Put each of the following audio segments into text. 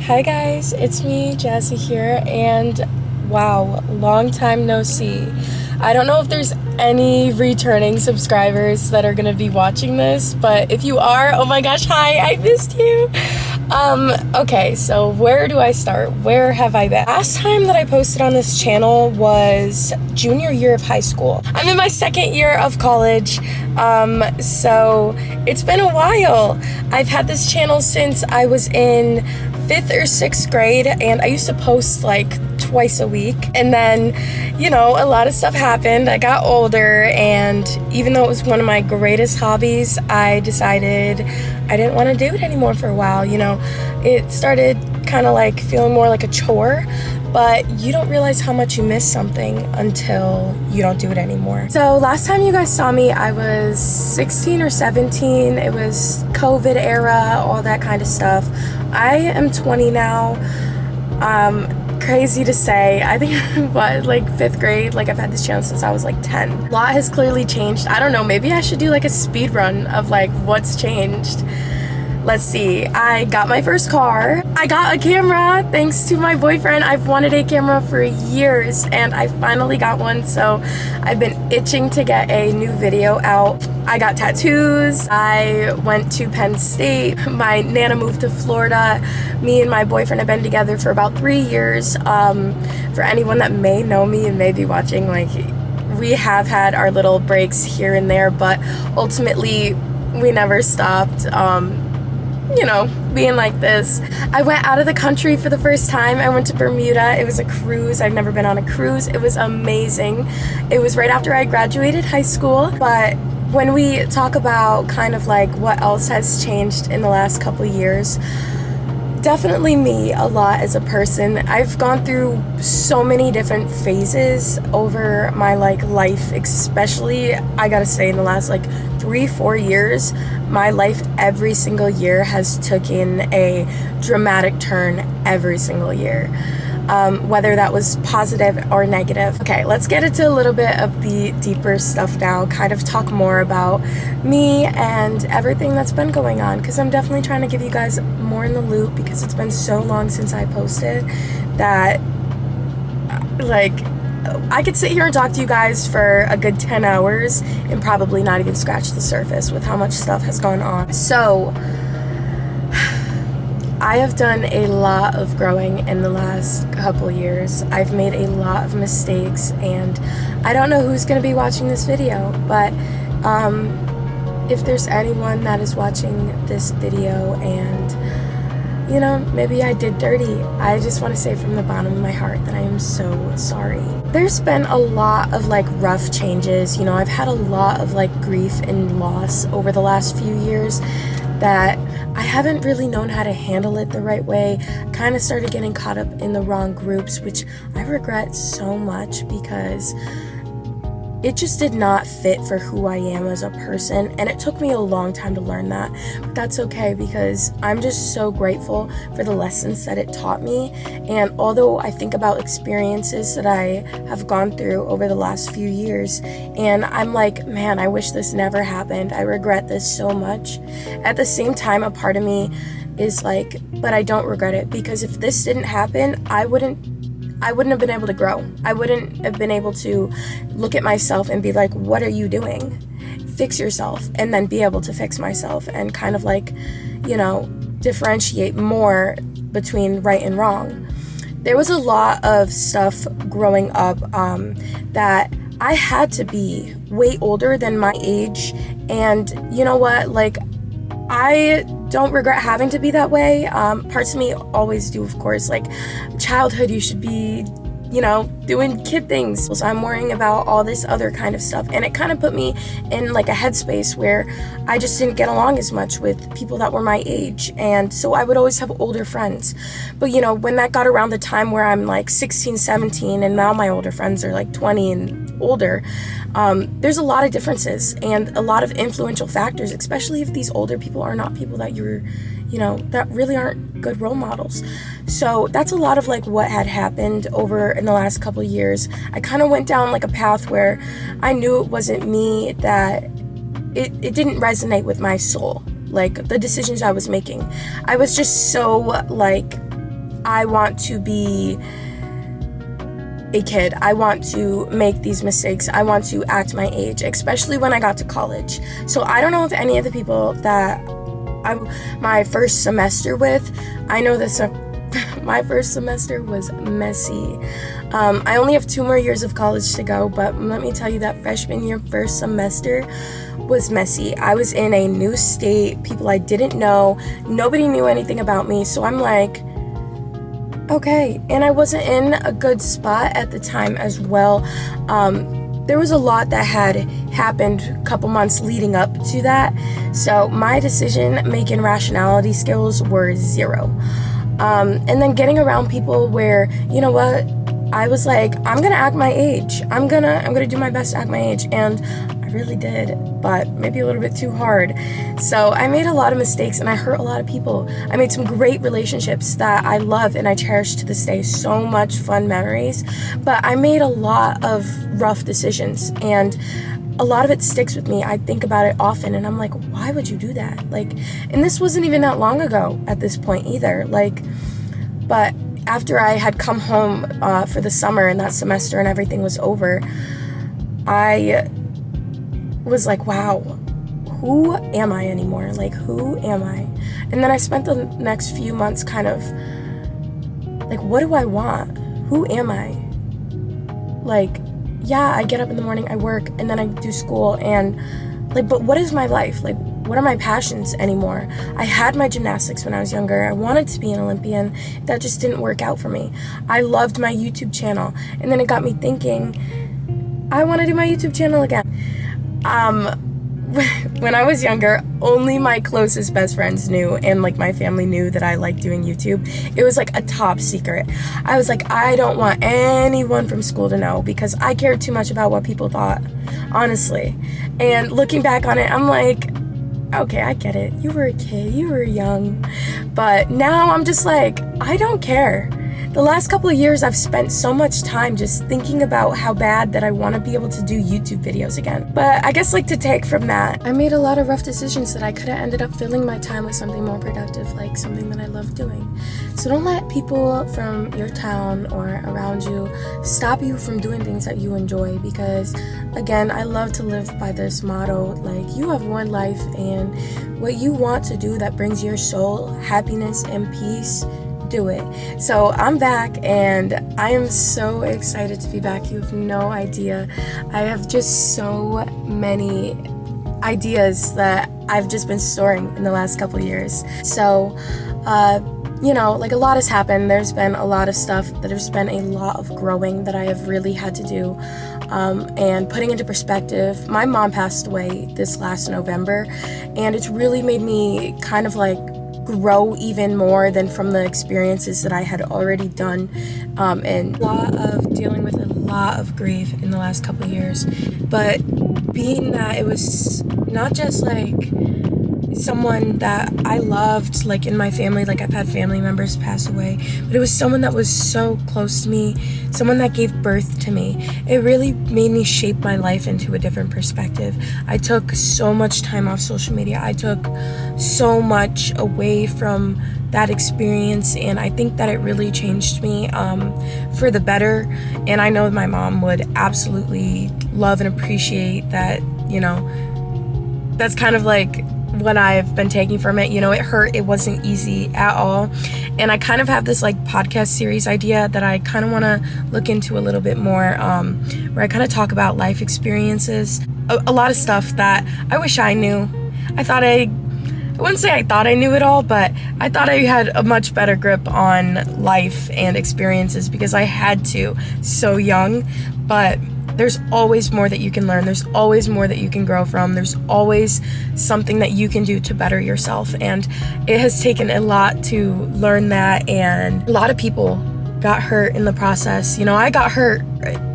Hi guys, it's me, Jazzy here, and wow, long time no see. I don't know if there's any returning subscribers that are gonna be watching this, but if you are, oh my gosh, hi, I missed you. Okay, so where do I start? Where have I been? Last time that I posted on this channel was junior year of high school. I'm in my second year of college, so it's been a while. I've had this channel since I was in 5th or 6th grade, and I used to post like twice a week, and then a lot of stuff happened. I got older, and even though it was one of my greatest hobbies, I decided I didn't want to do it anymore for a while. It started kind of like feeling more like a chore, but you don't realize how much you miss something until you don't do it anymore. So last time you guys saw me, I was 16 or 17. It was COVID era, all that kind of stuff. I am 20 now. Crazy to say, I think like 5th grade, like I've had this channel since I was like 10. A lot has clearly changed. I don't know, maybe I should do like a speed run of like what's changed. Let's see, I got my first car. I got a camera thanks to my boyfriend. I've wanted a camera for years and I finally got one, so I've been itching to get a new video out. I got tattoos. I went to Penn State. My Nana moved to Florida. Me and my boyfriend have been together for about 3 years. For anyone that may know me and may be watching, like, we have had our little breaks here and there, but ultimately we never stopped being like this. I went out of the country for the first time. I went to Bermuda. It was a cruise. I've never been on a cruise. It was amazing. It was right after I graduated high school. But when we talk about kind of like what else has changed in the last couple years, definitely me a lot as a person. I've gone through so many different phases over my life, especially I gotta say in the last 3-4 years. My life every single year has taken a dramatic turn every single year, whether that was positive or negative. Okay, let's get into a little bit of the deeper stuff now, kind of talk more about me and everything that's been going on, because I'm definitely trying to give you guys more in the loop, because it's been so long since I posted that I could sit here and talk to you guys for a good 10 hours and probably not even scratch the surface with how much stuff has gone on. So I have done a lot of growing in the last couple years. I've made a lot of mistakes, and I don't know who's going to be watching this video, but if there's anyone that is watching this video and maybe I did dirty, I just want to say from the bottom of my heart that I am so sorry. There's been a lot of rough changes. I've had a lot of grief and loss over the last few years that I haven't really known how to handle it the right way. Kind of started getting caught up in the wrong groups, which I regret so much because it just did not fit for who I am as a person, and it took me a long time to learn that, but that's okay because I'm just so grateful for the lessons that it taught me. And although I think about experiences that I have gone through over the last few years, and I'm like, man, I wish this never happened. I regret this so much. At the same time, a part of me is but I don't regret it, because if this didn't happen, I wouldn't have been able to grow. I wouldn't have been able to look at myself and be like, what are you doing? Fix yourself, and then be able to fix myself and kind of differentiate more between right and wrong. There was a lot of stuff growing up that I had to be way older than my age, and you know what? I don't regret having to be that way. Parts of me always do, of course. Childhood, you should be, doing kid things. So I'm worrying about all this other kind of stuff. And it kind of put me in a headspace where I just didn't get along as much with people that were my age. And so I would always have older friends. But, when that got around the time where I'm 16, 17, and now my older friends are 20 and older, there's a lot of differences and a lot of influential factors, especially if these older people are not people that you're, that really aren't good role models. So that's a lot of what had happened over in the last couple of years. I kind of went down a path where I knew it wasn't me, that it didn't resonate with my soul. The decisions I was making, I was just so I want to be a kid. I want to make these mistakes. I want to act my age, especially when I got to college. So I don't know if any of the people that my first semester with, I know this, my first semester was messy. I only have 2 more years of college to go, but let me tell you that freshman year, first semester was messy. I was in a new state, people I didn't know, nobody knew anything about me, so I'm like, okay. And I wasn't in a good spot at the time as well. There was a lot that had happened a couple months leading up to that, so my decision-making rationality skills were 0. And then getting around people where, you know what, I was like, I'm gonna act my age. I'm gonna do my best to act my age, and I really did, but maybe a little bit too hard. So I made a lot of mistakes and I hurt a lot of people. I made some great relationships that I love and I cherish to this day. So much fun memories, but I made a lot of rough decisions and a lot of it sticks with me. I think about it often and I'm like, why would you do that? Like, and this wasn't even that long ago at this point either. Like, but after I had come home for the summer and that semester and everything was over, I was like, wow, who am I anymore? Like, who am I? And then I spent the next few months kind of like, what do I want? Who am I? Like, yeah, I get up in the morning, I work, and then I do school, and like, but what is my life? Like, what are my passions anymore? I had my gymnastics when I was younger. I wanted to be an Olympian. That just didn't work out for me. I loved my YouTube channel, and then it got me thinking, I want to do my YouTube channel again. When I was younger, only my closest best friends knew, and like my family knew that I liked doing YouTube. It was like a top secret. I was like, I don't want anyone from school to know because I cared too much about what people thought, honestly. And looking back on it, I'm like, okay, I get it. You were a kid, you were young. But now I'm just like, I don't care. The last couple of years, I've spent so much time just thinking about how bad that I want to be able to do YouTube videos again. But I guess like to take from that, I made a lot of rough decisions that I could have ended up filling my time with something more productive, like something that I love doing. So don't let people from your town or around you stop you from doing things that you enjoy, because again, I love to live by this motto, like, you have one life, and what you want to do that brings your soul happiness and peace, do it. So I'm back and I am so excited to be back. You have no idea. I have just so many ideas that I've just been storing in the last couple years. So you know, like, a lot has happened. There's been a lot of stuff. There's been a lot of growing that I have really had to do. And putting into perspective, my mom passed away this last November, and it's really made me kind of like grow even more than from the experiences that I had already done, and a lot of dealing with a lot of grief in the last couple of years. But being that it was not just like someone that I loved, like in my family, like I've had family members pass away, but it was someone that was so close to me, someone that gave birth to me. It really made me shape my life into a different perspective. I took so much time off social media. I took so much away from that experience, and I think that it really changed me for the better. And I know my mom would absolutely love and appreciate that. You know, that's kind of like what I've been taking from it. You know, it hurt. It wasn't easy at all. And I kind of have this like podcast series idea that I kind of want to look into a little bit more, where I kind of talk about life experiences, a lot of stuff that I wish I knew. I wouldn't say I thought I knew it all, but I thought I had a much better grip on life and experiences because I had to so young. But there's always more that you can learn. There's always more that you can grow from. There's always something that you can do to better yourself. And it has taken a lot to learn that. And a lot of people got hurt in the process. You know, I got hurt.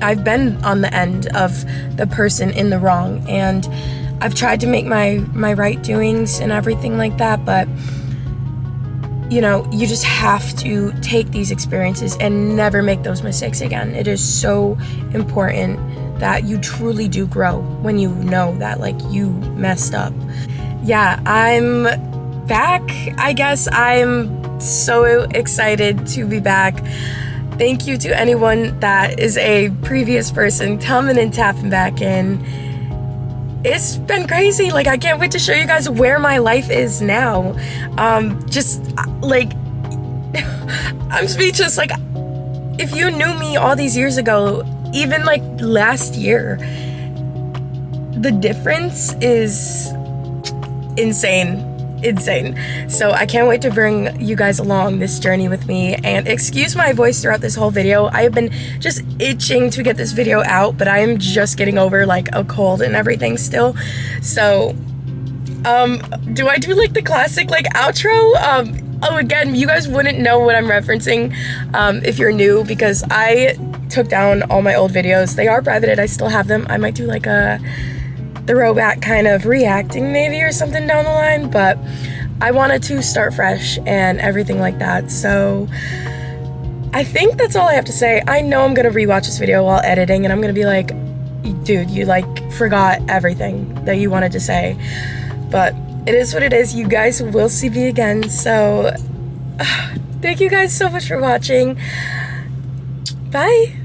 I've been on the end of the person in the wrong. And I've tried to make my right doings and everything like that. But, you know, you just have to take these experiences and never make those mistakes again. It is so important that you truly do grow when you know that, like, you messed up. Yeah, I'm back. I guess I'm so excited to be back. Thank you to anyone that is a previous person coming and tapping back in. It's been crazy. Like, I can't wait to show you guys where my life is now. Just like I'm speechless. Like, if you knew me all these years ago, even like last year, the difference is insane. So I can't wait to bring you guys along this journey with me, and excuse my voice throughout this whole video. I have been just itching to get this video out, but I am just getting over like a cold and everything still. So do I do like the classic like outro? Oh, again, you guys wouldn't know what I'm referencing if you're new, because I took down all my old videos. They are privated, I still have them. I might do like a throwback kind of reacting maybe or something down the line, but I wanted to start fresh and everything like that. So I think that's all I have to say. I know I'm gonna rewatch this video while editing and I'm gonna be like, dude, you like forgot everything that you wanted to say, but it is what it is. You guys will see me again. So thank you guys so much for watching. Bye.